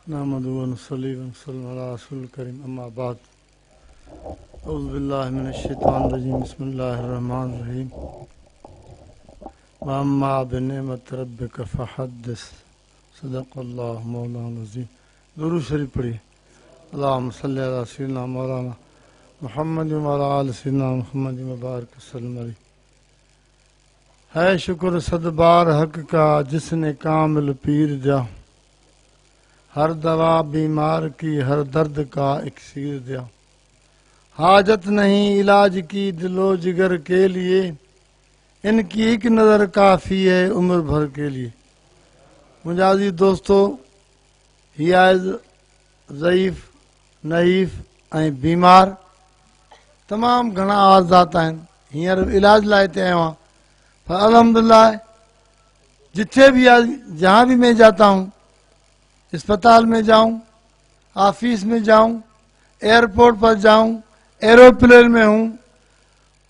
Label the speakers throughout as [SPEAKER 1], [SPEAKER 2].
[SPEAKER 1] नहमदुहु व नसल्ली व नसल्लिमु अला रसूलिल करीम अम्मा बाद औज़ु बिल्लाहि मिनश शैतानिर रजीम बिस्मिल्लाहिर रहमानिर रहीम व अम्मा बिनिअमति रब्बिका फहद्दिस सदक़ल्लाहु मौलाना अज़ीम। दुरूद शरीफ पढ़िए। अल्लाहुम्मा सल्लि अला सय्यिदिना मौलाना मुहम्मद व अला आलि सय्यिदिना मुहम्मद व बारिक वसल्लम अलैहि। है शुक्र सदबार हक का जिसने कामिल पीर दिया, हर दवा बीमार की हर दर्द का इक्सीर दिया। हाजत नहीं इलाज की दिलो जिगर के लिए, इनकी एक नज़र काफ़ी है उम्र भर के लिए। मुझे दोस्तों, हियाज ज़ईफ़ नहीफ़ ऐं बीमार तमाम घना आज़ात आहिनि। हींअर इलाज लाइ हिते आयो आहियां, पर अल्हम्दुलिल्लाह जिथे भी जहाँ भी मैं जाता हूँ, अस्पताल में जाऊं, ऑफिस में जाऊं, एयरपोर्ट पर जाऊं, एरोप्लेन में हूं,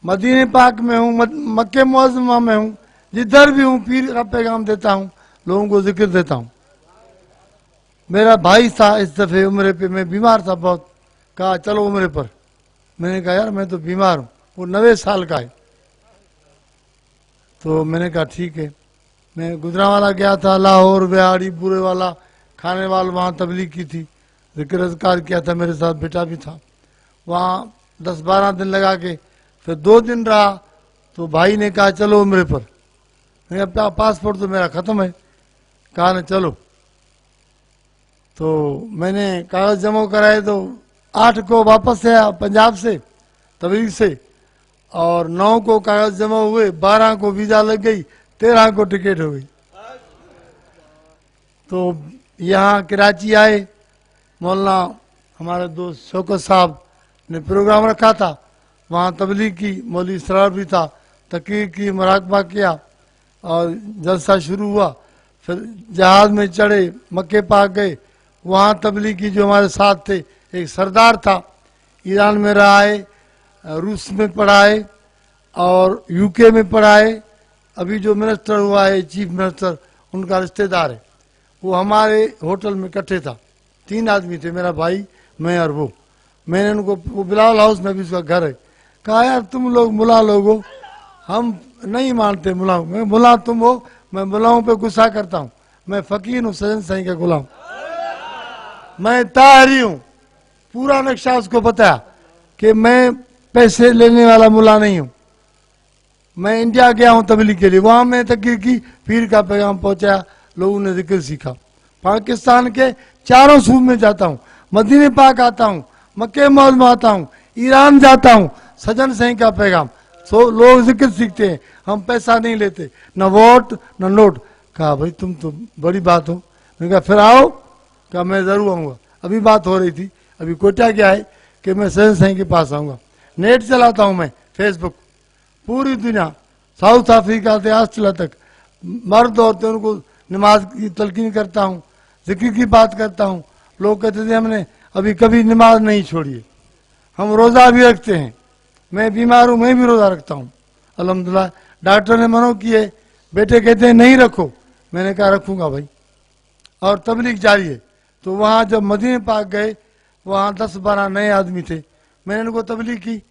[SPEAKER 1] मदीने पाक में हूं, मक्के मुअज़्ज़मा में हूं, जिधर भी हूं पीर का पैगाम देता हूं, लोगों को जिक्र देता हूं। मेरा भाई था इस दफे उम्रे पे, मैं बीमार था बहुत, कहा चलो उम्रे पर। मैंने कहा यार मैं तो बीमार हूं, वो 90 साल का है। तो मैंने कहा ठीक है। मैं गुजरांवाला गया था, लाहौर, बिहाड़ी, बुरे वाला, खाने वाल, वहाँ तबलीग की थी, जिक्र अज़कार किया था, मेरे साथ बेटा भी था। वहाँ 10-12 दिन लगा के फिर 2 दिन रहा, तो भाई ने कहा चलो उम्रे पर। मैंने कहा पासपोर्ट तो मेरा ख़त्म है। कहा ना चलो। तो मैंने कागज़ जमा कराए, तो 8 को वापस आया पंजाब से तबलीग से, और 9 को कागज़ जमा हुए, 12 को वीज़ा लग गई, 13 को टिकट हो गई। तो यहाँ कराची आए, मौलाना हमारे दोस्त शौकत साहब ने प्रोग्राम रखा था, वहाँ तबलीग की, मौलवी सरार भी था, तकरीर की, मुराकबा किया और जलसा शुरू हुआ। फिर जहाज़ में चढ़े, मक्के पाक गए, वहाँ तबलीग की जो हमारे साथ थे, एक सरदार था, ईरान में रहा है, रूस में पढ़ा है और यूके में पढ़ा है, अभी जो मिनिस्टर हुआ है चीफ मिनिस्टर, उनका रिश्तेदार है। वो हमारे होटल में इकट्ठे था, 3 आदमी थे, मेरा भाई, मैं और वो। मैंने उनको, वो बिलावल हाउस में भी उसका घर है, कहा यार तुम लोग मुला लोग हो, हम नहीं मानते मुला। मैं मुला तुम हो, मैं मुलाओं पे गुस्सा करता हूँ, मैं फ़कीर हूँ, सजन साईं का गुलाम, मैं ताहरी हूँ। पूरा नक्शा उसको बताया कि मैं पैसे लेने वाला मुला नहीं हूँ। मैं इंडिया गया हूँ तबलीग के लिए, वहाँ मैं तकरीर की, पीर का पैगाम पहुँचाया, लोगों ने जिक्र सीखा। पाकिस्तान के चारों सूब में जाता हूँ, मदीने पाक आता हूँ, मक्के मुअज़्ज़मा आता हूँ, ईरान जाता हूँ, सजन साईं का पैगाम, सो लोग जिक्र सीखते हैं। हम पैसा नहीं लेते, न वोट न नोट। कहा भाई तुम तो बड़ी बात हो। मैंने कहा फिर आओ। कहा मैं ज़रूर आऊँगा। अभी बात हो रही थी, अभी कोटा क्या है कि मैं सजन साईं के पास आऊँगा। नेट चलाता हूँ मैं, फेसबुक, पूरी दुनिया, साउथ अफ्रीका से ऑस्ट्रेलिया तक, मर्द औरतें, उनको नमाज की तलकीन करता हूँ, जिक्र की बात करता हूँ। लोग कहते थे हमने अभी कभी नमाज नहीं छोड़ी है, हम रोज़ा भी रखते हैं। मैं बीमार हूँ, मैं भी रोज़ा रखता हूँ अल्हम्दुलिल्लाह। डॉक्टर ने मना किए, बेटे कहते हैं नहीं रखो, मैंने कहा रखूँगा भाई। और तबलीग जारी है। तो वहाँ जब मदीने पाक गए, वहाँ 10-12 नए आदमी थे, मैंने उनको तबलीग की।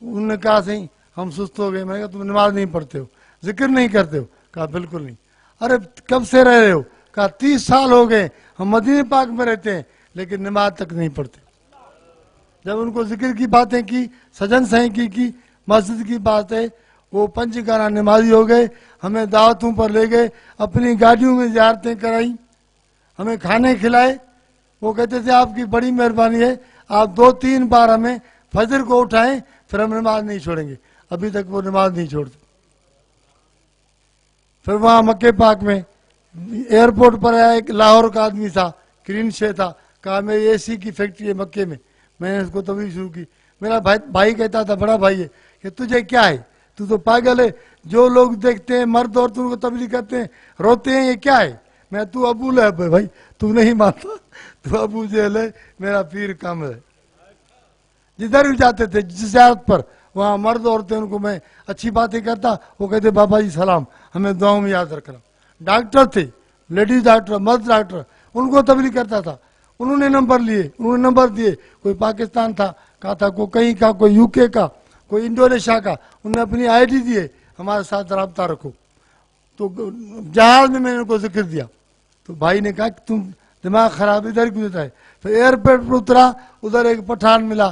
[SPEAKER 1] उन्होंने कहा सही हम सुस्त हो गए। मैंने कहा तुम नमाज नहीं पढ़ते हो, जिक्र नहीं करते हो? कहा बिल्कुल नहीं। अरे कब से रह रहे हो? कहा 30 साल हो गए, हम मदीने पाक में रहते हैं लेकिन नमाज तक नहीं पढ़ते। जब उनको जिक्र की बातें की, सजन साईं की मस्जिद की बात है, वो 5 गाना नमाजी हो गए। हमें दावतों पर ले गए, अपनी गाड़ियों में ज़ियारतें कराई, हमें खाने खिलाए। वो कहते थे आपकी बड़ी मेहरबानी है, आप 2-3 बार हमें फजर को उठाएं, फिर हम नमाज नहीं छोड़ेंगे। अभी तक वो नमाज नहीं छोड़ते। फिर वहाँ मक्के पाक में एयरपोर्ट पर आया, एक लाहौर का आदमी था, क्रीन शे था, कहा मेरी एसी की फैक्ट्री है मक्के में। मैंने उसको तभी शुरू की। मेरा भाई कहता था, बड़ा भाई है, कि तुझे क्या है, तू तो पागल है, जो लोग देखते हैं मर्द और तुमको तबलीग करते हैं रोते हैं, ये क्या है? मैं तू अबू लहब है भाई, तू नहीं मानता, तू अबू जहल है, मेरा पीर कामिल है। जिधर भी जाते थे जियारत पर, वहाँ मर्द औरतें, उनको मैं अच्छी बातें करता, वो कहते बाबा जी सलाम, हमें दुआओं में याद रखना। डॉक्टर थे, लेडीज डॉक्टर, मर्द डॉक्टर, उनको तबलीग करता था। उन्होंने नंबर लिए, उन्होंने नंबर दिए। कोई पाकिस्तान था, कहा था कोई कहीं का, कोई यूके का, कोई इंडोनेशिया का, उन्होंने अपनी आईडी दिए, हमारे साथ रब्ता रखो। तो जहाज में मैंने उनको जिक्र दिया, तो भाई ने कहा कि तुम दिमाग खराब इधर क्यों देता है। फिर एयरपोर्ट पर उतरा, उधर एक पठान मिला,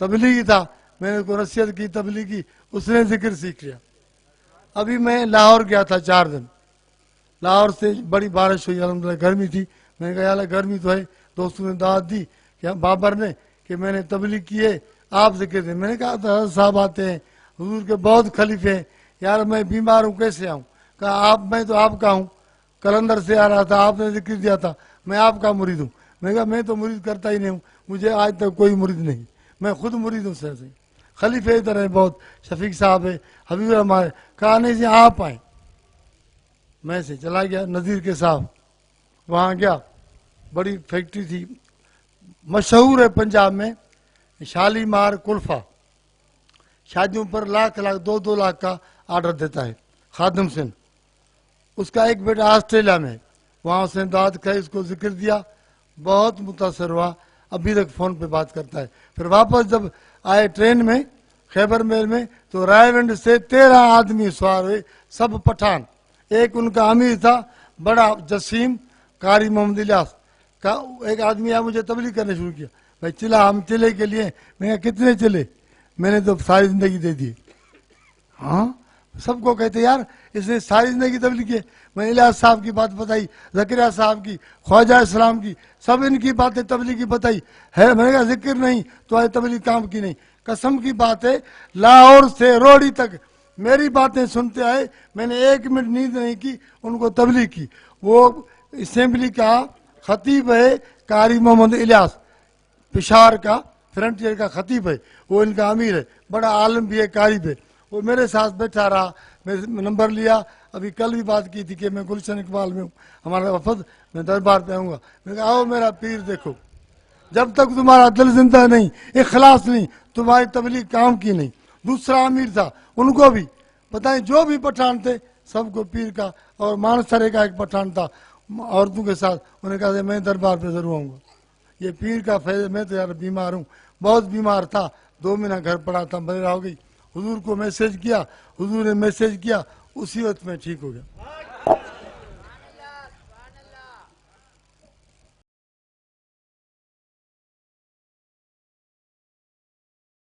[SPEAKER 1] तबलीगी था, मैंने उसको नसीहत की तबलीगी, उसने जिक्र सीख लिया। अभी मैं लाहौर गया था 4 दिन, लाहौर से बड़ी बारिश हुई, अलहमदुलिल्लाह गर्मी थी। मैंने कहा यार गर्मी तो है, दोस्तों ने दावत दी कि बाबर ने कि मैंने तबलीग की है, आप जिक्र दें। मैंने कहा तो साहब आते हैं, हुजूर के बहुत खलीफे हैं, यार मैं बीमार हूँ कैसे आऊँ। कहा आप, मैं तो आपका हूँ, कलंदर से आ रहा था, आपने जिक्र दिया था, मैं आपका मुरीद हूँ। मैंने कहा मैं तो मुरीद करता ही नहीं हूँ, मुझे आज तक कोई मुरीद नहीं, मैं खुद मुरीद हूँ सर से। खलीफे इधर है बहुत, शफीक साहब है, हबीब रहमान है। कहा नहीं जी आप आए। मैं से चला गया नज़ीर के साहब, वहाँ गया, बड़ी फैक्ट्री थी, मशहूर है पंजाब में, शालीमार कुल्फा, शादियों पर लाख लाख 2-2 लाख का ऑर्डर देता है खादिम सिंह। उसका एक बेटा ऑस्ट्रेलिया में, वहाँ उसने दाद कही, उसको जिक्र दिया, बहुत मुतासर हुआ, अभी तक फ़ोन पे बात करता है। फिर वापस जब आए ट्रेन में खैबर मेल में, तो रायविंड से 13 आदमी सवार हुए, सब पठान। एक उनका अमीर था बड़ा जसीम, कारी मोहम्मद इलियास का एक आदमी आया, मुझे तबलीग करने शुरू किया, भाई चिल्ला, हम चिल्ले के लिए। मैं कितने चिल्ले, मैंने तो सारी जिंदगी दे दी। हाँ, सबको कहते यार इसने सारी जिंदगी तबलीग की। मैंने इलियास साहब की बात बताई, जकरिया साहब की, ख्वाजा इस्लाम की, सब इनकी बातें तबलीग की बताई है। मैंने कहा जिक्र नहीं तो आज तबलीग काम की नहीं। कसम की बात है, लाहौर से रोड़ी तक मेरी बातें सुनते आए, मैंने 1 मिनट नींद नहीं की, उनको तबलीग की। वो असेंबली का खतीब है कारी मोहम्मद इलियास, पिशावर का फ्रंटियर का खतीब है, वो इनका अमीर है, बड़ा आलम भी है, कारी भी है। वो मेरे साथ बैठा रहा, मैं नंबर लिया। अभी कल भी बात की थी कि मैं गुलशन इकबाल में हूँ, हमारा वफद, मैं दरबार पे आऊँगा। मैं कहा आओ मेरा पीर देखो, जब तक तुम्हारा दिल जिंदा नहीं, इखलास नहीं, तुम्हारी तबलीग काम की नहीं। दूसरा अमीर था, उनको भी पता नहीं, जो भी पठान थे सबको पीर का, और मानसरे का एक पठान था औरतों के साथ, उन्हें कहा मैं दरबार पे जरूर आऊँगा। ये पीर का फैज़। मैं तो यार बीमार हूँ, बहुत बीमार था, 2 महीना घर पड़ा था, मलेरिया हो गई। हुजूर को मैसेज किया, हुजूर ने मैसेज किया, उसी वक्त में ठीक हो गया।